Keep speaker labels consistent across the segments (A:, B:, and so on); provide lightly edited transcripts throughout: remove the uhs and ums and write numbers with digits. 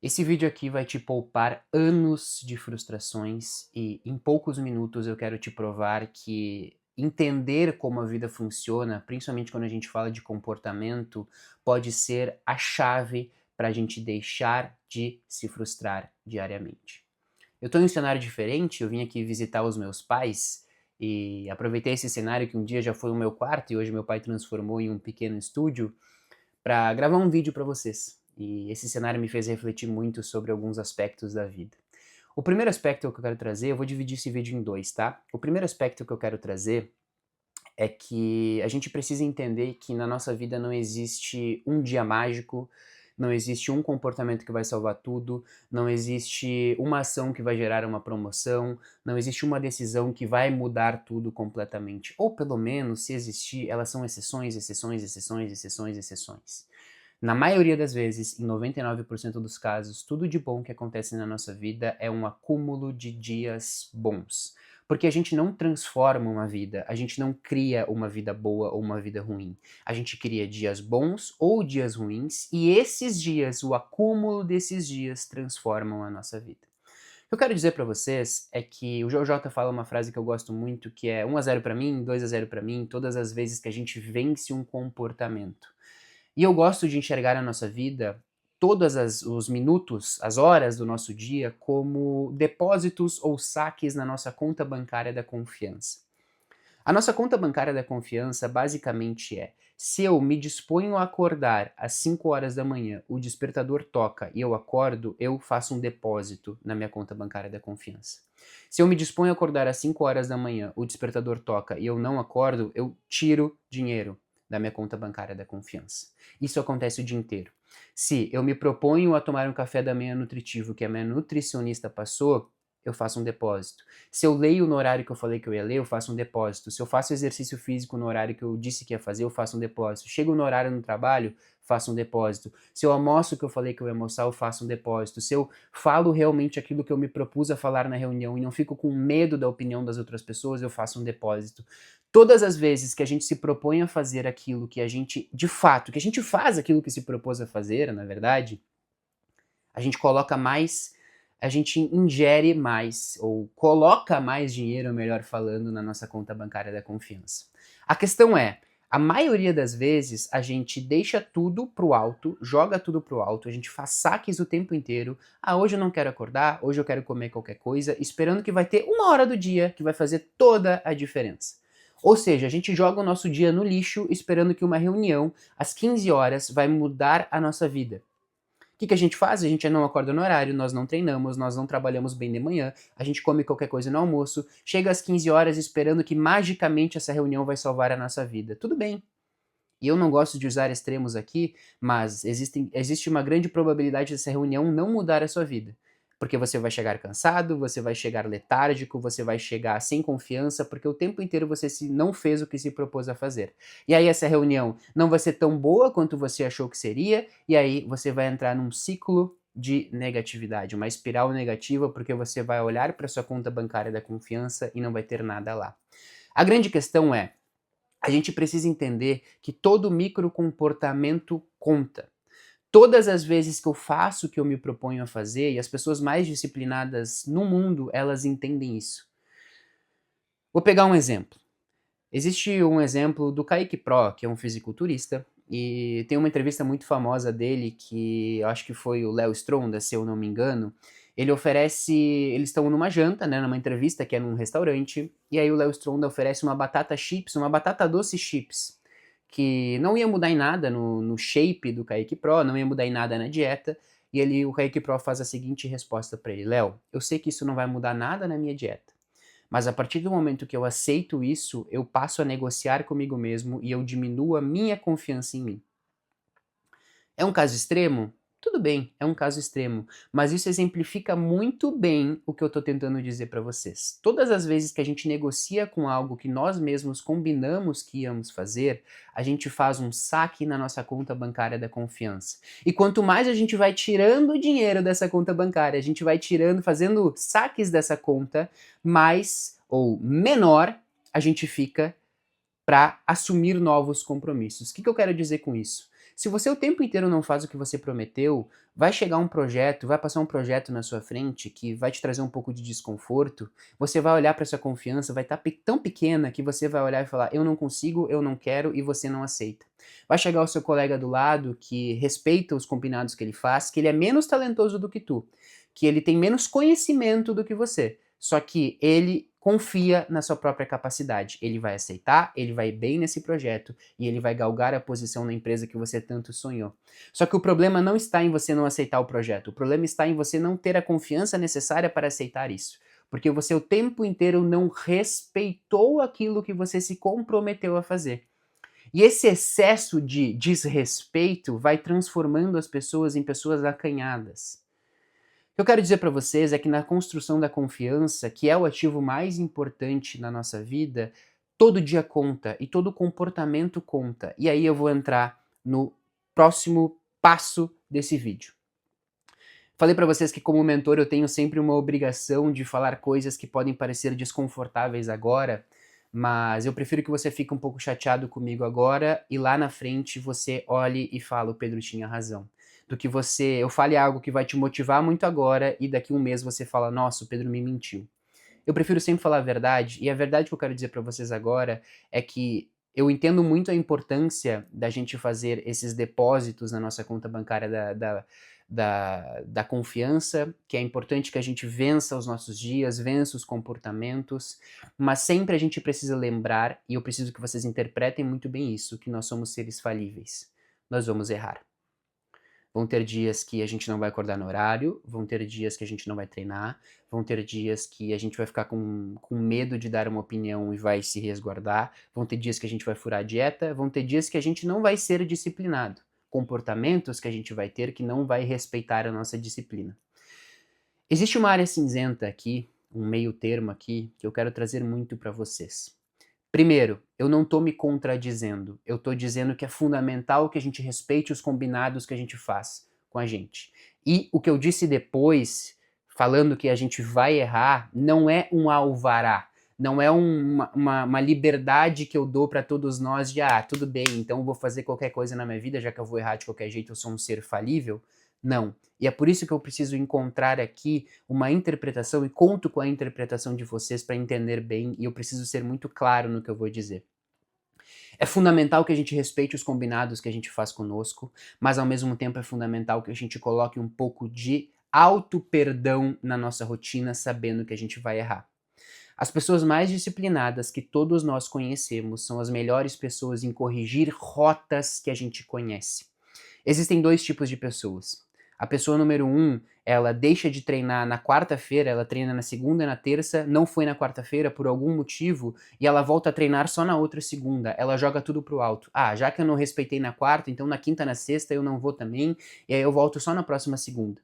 A: Esse vídeo aqui vai te poupar anos de frustrações e em poucos minutos eu quero te provar que entender como a vida funciona, principalmente quando a gente fala de comportamento, pode ser a chave para a gente deixar de se frustrar diariamente. Eu estou em um cenário diferente, eu vim aqui visitar os meus pais e aproveitei esse cenário que um dia já foi o meu quarto e hoje meu pai transformou em um pequeno estúdio para gravar um vídeo para vocês. E esse cenário me fez refletir muito sobre alguns aspectos da vida. O primeiro aspecto que eu quero trazer, eu vou dividir esse vídeo em dois, tá? O primeiro aspecto que eu quero trazer é que a gente precisa entender que na nossa vida não existe um dia mágico, não existe um comportamento que vai salvar tudo, não existe uma ação que vai gerar uma promoção, não existe uma decisão que vai mudar tudo completamente. Ou pelo menos, se existir, elas são exceções, exceções, exceções, exceções, exceções. Na maioria das vezes, em 99% dos casos, tudo de bom que acontece na nossa vida é um acúmulo de dias bons. Porque a gente não transforma uma vida, a gente não cria uma vida boa ou uma vida ruim. A gente cria dias bons ou dias ruins, e esses dias, o acúmulo desses dias, transformam a nossa vida. O que eu quero dizer pra vocês é que o JJ fala uma frase que eu gosto muito, que é 1-0 pra mim, 2-0 pra mim, todas as vezes que a gente vence um comportamento. E eu gosto de enxergar a nossa vida, os minutos, as horas do nosso dia, como depósitos ou saques na nossa conta bancária da confiança. A nossa conta bancária da confiança basicamente é: se eu me disponho a acordar às 5 horas da manhã, o despertador toca e eu acordo, eu faço um depósito na minha conta bancária da confiança. Se eu me disponho a acordar às 5 horas da manhã, o despertador toca e eu não acordo, eu tiro dinheiro da minha conta bancária da confiança. Isso acontece o dia inteiro. Se eu me proponho a tomar um café da manhã nutritivo que a minha nutricionista passou, eu faço um depósito. Se eu leio no horário que eu falei que eu ia ler, eu faço um depósito. Se eu faço exercício físico no horário que eu disse que ia fazer, eu faço um depósito. Chego no horário no trabalho, faço um depósito. Se eu almoço o que eu falei que eu ia almoçar, eu faço um depósito. Se eu falo realmente aquilo que eu me propus a falar na reunião e não fico com medo da opinião das outras pessoas, eu faço um depósito. Todas as vezes que a gente se propõe a fazer aquilo que a gente, de fato, que a gente faz aquilo que se propôs a fazer, na verdade, a gente coloca mais, a gente ingere mais, ou coloca mais dinheiro, melhor falando, na nossa conta bancária da confiança. A questão é, a maioria das vezes a gente deixa tudo pro alto, joga tudo pro alto, a gente faz saques o tempo inteiro. Ah, hoje eu não quero acordar, hoje eu quero comer qualquer coisa, esperando que vai ter uma hora do dia que vai fazer toda a diferença. Ou seja, a gente joga o nosso dia no lixo esperando que uma reunião às 15 horas vai mudar a nossa vida. O que a gente faz? A gente não acorda no horário, nós não treinamos, nós não trabalhamos bem de manhã, a gente come qualquer coisa no almoço, chega às 15 horas esperando que magicamente essa reunião vai salvar a nossa vida. Tudo bem. E eu não gosto de usar extremos aqui, mas existe uma grande probabilidade dessa reunião não mudar a sua vida. Porque você vai chegar cansado, você vai chegar letárgico, você vai chegar sem confiança, porque o tempo inteiro você não fez o que se propôs a fazer. E aí essa reunião não vai ser tão boa quanto você achou que seria, e aí você vai entrar num ciclo de negatividade, uma espiral negativa, porque você vai olhar para sua conta bancária da confiança e não vai ter nada lá. A grande questão é, a gente precisa entender que todo microcomportamento conta. Todas as vezes que eu faço o que eu me proponho a fazer, e as pessoas mais disciplinadas no mundo, elas entendem isso. Vou pegar um exemplo. Existe um exemplo do Kaique Pro, que é um fisiculturista, e tem uma entrevista muito famosa dele, que eu acho que foi o Léo Stronda, se eu não me engano. Ele oferece, eles estão numa janta, né, numa entrevista que é num restaurante, e aí o Léo Stronda oferece uma batata chips, uma batata doce chips, que não ia mudar em nada no shape do Kaique Pro, não ia mudar em nada na dieta, e o Kaique Pro faz a seguinte resposta para ele: Léo, eu sei que isso não vai mudar nada na minha dieta, mas a partir do momento que eu aceito isso, eu passo a negociar comigo mesmo e eu diminuo a minha confiança em mim. É um caso extremo? Tudo bem, é um caso extremo, mas isso exemplifica muito bem o que eu estou tentando dizer para vocês. Todas as vezes que a gente negocia com algo que nós mesmos combinamos que íamos fazer, a gente faz um saque na nossa conta bancária da confiança. E quanto mais a gente vai tirando dinheiro dessa conta bancária, a gente vai tirando, fazendo saques dessa conta, mais ou menor a gente fica para assumir novos compromissos. O que eu quero dizer com isso? Se você o tempo inteiro não faz o que você prometeu, vai chegar um projeto, vai passar um projeto na sua frente que vai te trazer um pouco de desconforto, você vai olhar para essa confiança, vai estar tão pequena que você vai olhar e falar, eu não consigo, eu não quero, e você não aceita. Vai chegar o seu colega do lado que respeita os combinados que ele faz, que ele é menos talentoso do que tu, que ele tem menos conhecimento do que você, só que ele confia na sua própria capacidade. Ele vai aceitar, ele vai bem nesse projeto e ele vai galgar a posição na empresa que você tanto sonhou. Só que o problema não está em você não aceitar o projeto, o problema está em você não ter a confiança necessária para aceitar isso. Porque você o tempo inteiro não respeitou aquilo que você se comprometeu a fazer. E esse excesso de desrespeito vai transformando as pessoas em pessoas acanhadas. O que eu quero dizer para vocês é que na construção da confiança, que é o ativo mais importante na nossa vida, todo dia conta e todo comportamento conta. E aí eu vou entrar no próximo passo desse vídeo. Falei para vocês que como mentor eu tenho sempre uma obrigação de falar coisas que podem parecer desconfortáveis agora, mas eu prefiro que você fique um pouco chateado comigo agora e lá na frente você olhe e fale, o Pedro tinha razão. Do que eu fale algo que vai te motivar muito agora e daqui um mês você fala, nossa, o Pedro me mentiu. Eu prefiro sempre falar a verdade, e a verdade que eu quero dizer para vocês agora é que eu entendo muito a importância da gente fazer esses depósitos na nossa conta bancária da confiança, que é importante que a gente vença os nossos dias, vença os comportamentos, mas sempre a gente precisa lembrar, e eu preciso que vocês interpretem muito bem isso, que nós somos seres falíveis. Nós vamos errar. Vão ter dias que a gente não vai acordar no horário, vão ter dias que a gente não vai treinar, vão ter dias que a gente vai ficar com medo de dar uma opinião e vai se resguardar, vão ter dias que a gente vai furar a dieta, vão ter dias que a gente não vai ser disciplinado, comportamentos que a gente vai ter que não vai respeitar a nossa disciplina. Existe uma área cinzenta aqui, um meio termo aqui, que eu quero trazer muito para vocês. Primeiro, eu não estou me contradizendo, eu estou dizendo que é fundamental que a gente respeite os combinados que a gente faz com a gente. E o que eu disse depois, falando que a gente vai errar, não é um alvará, não é uma liberdade que eu dou para todos nós de, tudo bem, então eu vou fazer qualquer coisa na minha vida, já que eu vou errar de qualquer jeito, eu sou um ser falível. Não. E é por isso que eu preciso encontrar aqui uma interpretação e conto com a interpretação de vocês para entender bem e eu preciso ser muito claro no que eu vou dizer. É fundamental que a gente respeite os combinados que a gente faz conosco, mas ao mesmo tempo é fundamental que a gente coloque um pouco de auto-perdão na nossa rotina, sabendo que a gente vai errar. As pessoas mais disciplinadas que todos nós conhecemos são as melhores pessoas em corrigir rotas que a gente conhece. Existem dois tipos de pessoas. A pessoa número 1, ela deixa de treinar na quarta-feira, ela treina na segunda e na terça, não foi na quarta-feira por algum motivo, e ela volta a treinar só na outra segunda. Ela joga tudo pro alto. Já que eu não respeitei na quarta, então na quinta e na sexta eu não vou também, e aí eu volto só na próxima segunda.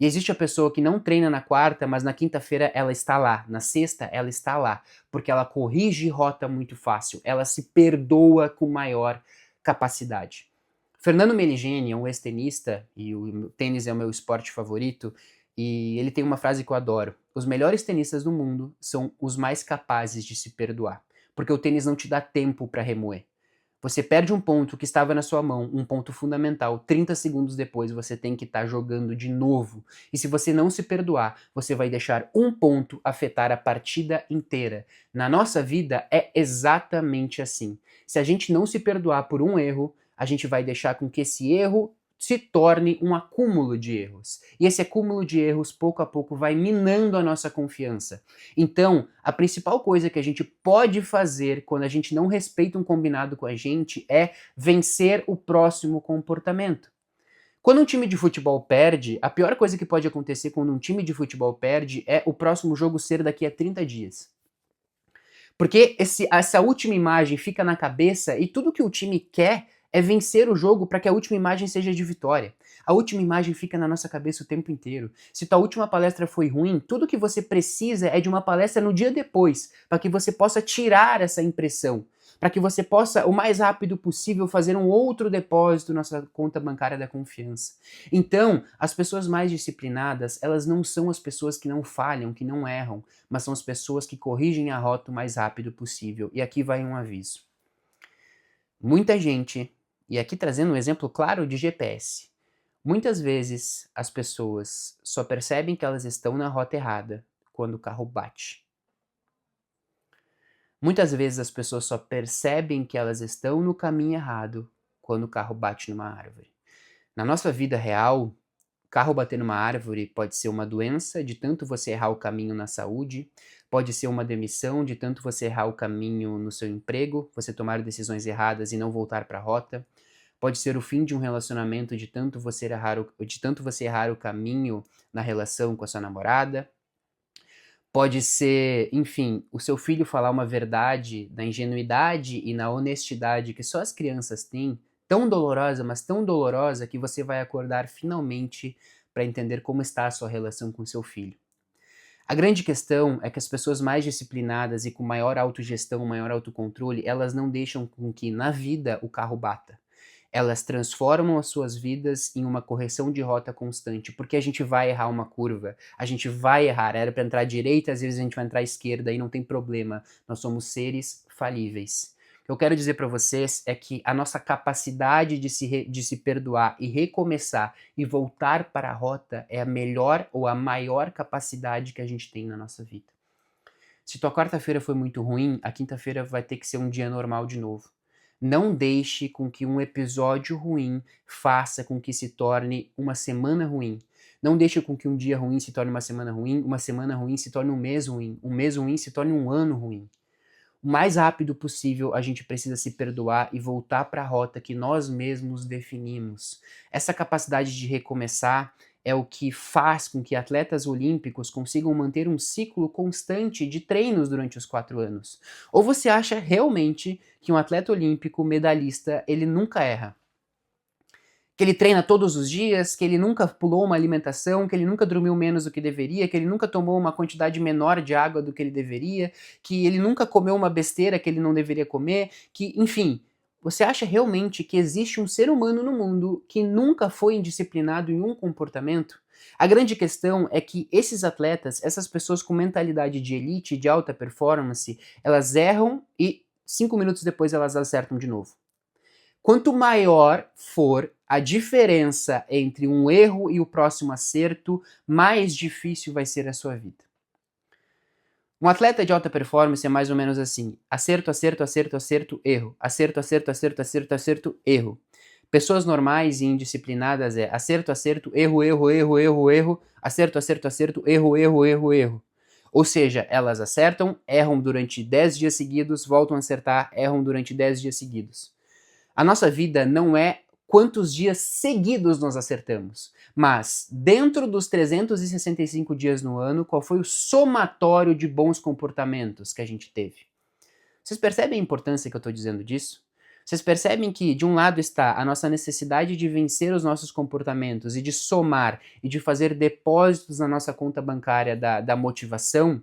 A: E existe a pessoa que não treina na quarta, mas na quinta-feira ela está lá, na sexta ela está lá, porque ela corrige rota muito fácil, ela se perdoa com maior capacidade. Fernando Meligeni é um ex-tenista e o tênis é o meu esporte favorito e ele tem uma frase que eu adoro. Os melhores tenistas do mundo são os mais capazes de se perdoar, porque o tênis não te dá tempo para remoer. Você perde um ponto que estava na sua mão, um ponto fundamental, 30 segundos depois você tem que estar jogando de novo. E se você não se perdoar, você vai deixar um ponto afetar a partida inteira. Na nossa vida é exatamente assim. Se a gente não se perdoar por um erro, a gente vai deixar com que esse erro se torne um acúmulo de erros. E esse acúmulo de erros, pouco a pouco, vai minando a nossa confiança. Então, a principal coisa que a gente pode fazer quando a gente não respeita um combinado com a gente é vencer o próximo comportamento. Quando um time de futebol perde, a pior coisa que pode acontecer quando um time de futebol perde é o próximo jogo ser daqui a 30 dias. Porque essa última imagem fica na cabeça e tudo que o time quer é vencer o jogo para que a última imagem seja de vitória. A última imagem fica na nossa cabeça o tempo inteiro. Se tua última palestra foi ruim, tudo que você precisa é de uma palestra no dia depois, para que você possa tirar essa impressão, para que você possa, o mais rápido possível, fazer um outro depósito na sua conta bancária da confiança. Então, as pessoas mais disciplinadas, elas não são as pessoas que não falham, que não erram, mas são as pessoas que corrigem a rota o mais rápido possível. E aqui vai um aviso. Muita gente E aqui trazendo um exemplo claro de GPS. Muitas vezes as pessoas só percebem que elas estão na rota errada quando o carro bate. Muitas vezes as pessoas só percebem que elas estão no caminho errado quando o carro bate numa árvore. Na nossa vida real, carro bater numa árvore pode ser uma doença de tanto você errar o caminho na saúde, pode ser uma demissão de tanto você errar o caminho no seu emprego, você tomar decisões erradas e não voltar para a rota. Pode ser o fim de um relacionamento de tanto você errar o caminho na relação com a sua namorada. Pode ser, enfim, o seu filho falar uma verdade na ingenuidade e na honestidade que só as crianças têm, tão dolorosa, mas tão dolorosa que você vai acordar finalmente para entender como está a sua relação com seu filho. A grande questão é que as pessoas mais disciplinadas e com maior autogestão, maior autocontrole, elas não deixam com que na vida o carro bata. Elas transformam as suas vidas em uma correção de rota constante, porque a gente vai errar uma curva, a gente vai errar, era para entrar à direita, às vezes a gente vai entrar à esquerda e não tem problema, nós somos seres falíveis. O que eu quero dizer para vocês é que a nossa capacidade de se perdoar e recomeçar e voltar para a rota é a melhor ou a maior capacidade que a gente tem na nossa vida. Se tua quarta-feira foi muito ruim, a quinta-feira vai ter que ser um dia normal de novo. Não deixe com que um episódio ruim faça com que se torne uma semana ruim. Não deixe com que um dia ruim se torne uma semana ruim se torne um mês ruim se torne um ano ruim. O mais rápido possível a gente precisa se perdoar e voltar para a rota que nós mesmos definimos. Essa capacidade de recomeçar é o que faz com que atletas olímpicos consigam manter um ciclo constante de treinos durante os 4 anos. Ou você acha realmente que um atleta olímpico medalhista ele nunca erra? Que ele treina todos os dias, que ele nunca pulou uma alimentação, que ele nunca dormiu menos do que deveria, que ele nunca tomou uma quantidade menor de água do que ele deveria, que ele nunca comeu uma besteira que ele não deveria comer, que, enfim, você acha realmente que existe um ser humano no mundo que nunca foi indisciplinado em um comportamento? A grande questão é que esses atletas, essas pessoas com mentalidade de elite, de alta performance, elas erram e 5 minutos depois elas acertam de novo. Quanto maior for a diferença entre um erro e o próximo acerto, mais difícil vai ser a sua vida. Um atleta de alta performance é mais ou menos assim: acerto, acerto, acerto, acerto, erro. Acerto, acerto, acerto, acerto, acerto, erro. Pessoas normais e indisciplinadas é acerto, acerto, erro, erro, erro, erro, erro, acerto, acerto, acerto, erro, erro, erro, erro. Ou seja, elas acertam, erram durante 10 dias seguidos, voltam a acertar, erram durante 10 dias seguidos. A nossa vida não é quantos dias seguidos nós acertamos, mas dentro dos 365 dias no ano, qual foi o somatório de bons comportamentos que a gente teve? Vocês percebem a importância que eu estou dizendo disso? Vocês percebem que, de um lado, está a nossa necessidade de vencer os nossos comportamentos e de somar e de fazer depósitos na nossa conta bancária da motivação,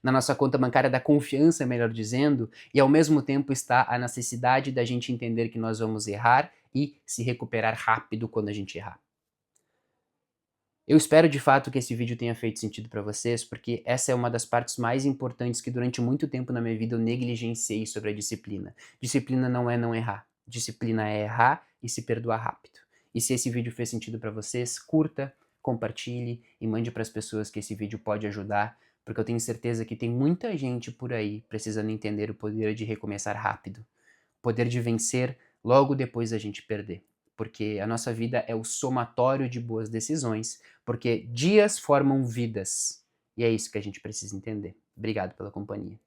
A: na nossa conta bancária da confiança, melhor dizendo, e ao mesmo tempo está a necessidade da gente entender que nós vamos errar e se recuperar rápido quando a gente errar. Eu espero de fato que esse vídeo tenha feito sentido para vocês, porque essa é uma das partes mais importantes que durante muito tempo na minha vida eu negligenciei sobre a disciplina. Disciplina não é não errar. Disciplina é errar e se perdoar rápido. E se esse vídeo fez sentido para vocês, curta, compartilhe e mande para as pessoas que esse vídeo pode ajudar, porque eu tenho certeza que tem muita gente por aí precisando entender o poder de recomeçar rápido, o poder de vencer logo depois da gente perder. Porque a nossa vida é o somatório de boas decisões, porque dias formam vidas. E é isso que a gente precisa entender. Obrigado pela companhia.